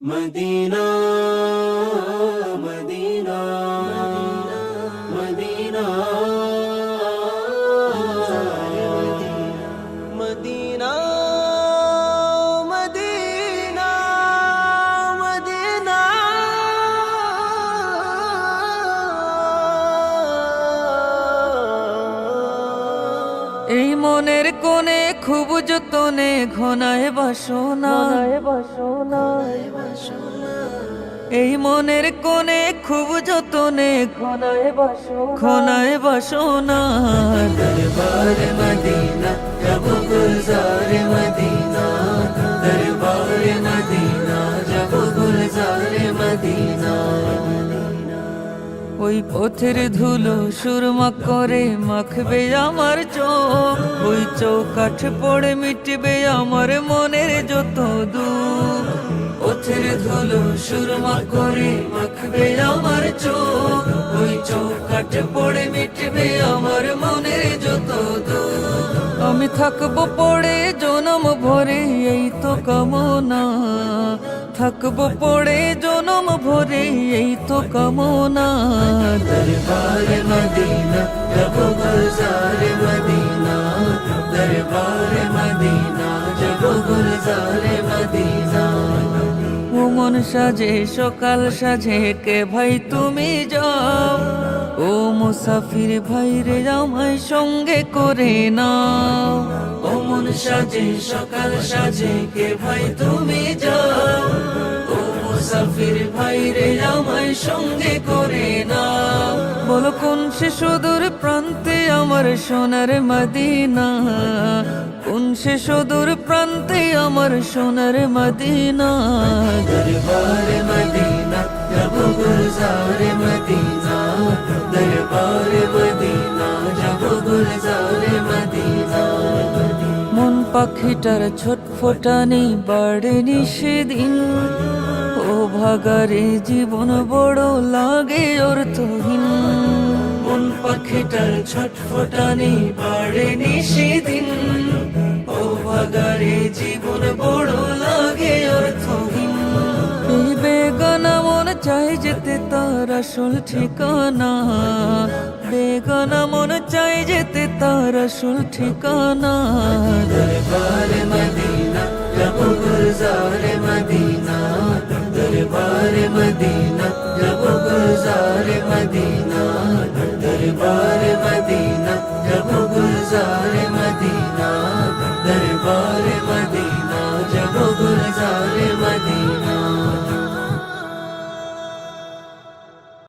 Medina Madina Madina Madina Madina Madina এই মনের কোণে খুব যতনে ঘনায় বাসনা, এই মনের কোণে খুব যতনে ঘনায় বাসনা। দরবার মদিনা জব গুলজার মদিনা, দরবার মদিনা জব গুলজার মদিনা। ওই পথের ধুলো সুরমা করে মাখবে আমার চোখ, ওই চৌকাঠ পড়ে মিটবে আমার মনের যত দুঃখ। পথের ধুলো সুরমা করে মাখবে আমার চোখ, ওই চৌকাঠ পড়ে মিটবে আমার মনের যত দুঃখ। আমি থাকবো পড়ে জনম ভরে এই তো কামনা, থাকবো পড়ে জনম ভরে এই তো কামনা। দরবার মদিনা জব গুলজার মদিনা, দরবার মদিনা জব গুলজার মদিনা। ও মন সাজে সকাল সাজে কে ভাই তুমি যাও, ও মুসাফির ভাই রে আমায় সঙ্গে করে নাও। ও মন সাজে সকাল সাজে কে ভাই তুমি যাও, ও মুসাফির ভাই রে আমায় সঙ্গে করে নাও। বলো কোন সে সুদূর প্রান্তে আমার সোনার মদিনা, কোন সে সুদূর প্রান্তে আমার সোনার মদিনা। দরবার মদিনা জব গুলজার মদিনা, দরবার মদিনা জব গুলজার মদিনা। মন পাখিটার ছটফটানি বাড়েনি সেদিন, ও ভাগারে জীবন বড় লাগে অর্থহীন। মন পাখিটার ছটফটানি বাড়েনি সেদিন, ও ভাগারে জীবন বড় লাগে অর্থহীন। এই বেগানা মন চাই যেতে তার আসল ঠিকানা, বেগানা মন চাই যেতে তার আসল ঠিকানা। দরবার মদিনা জব গুলজার মদিনা,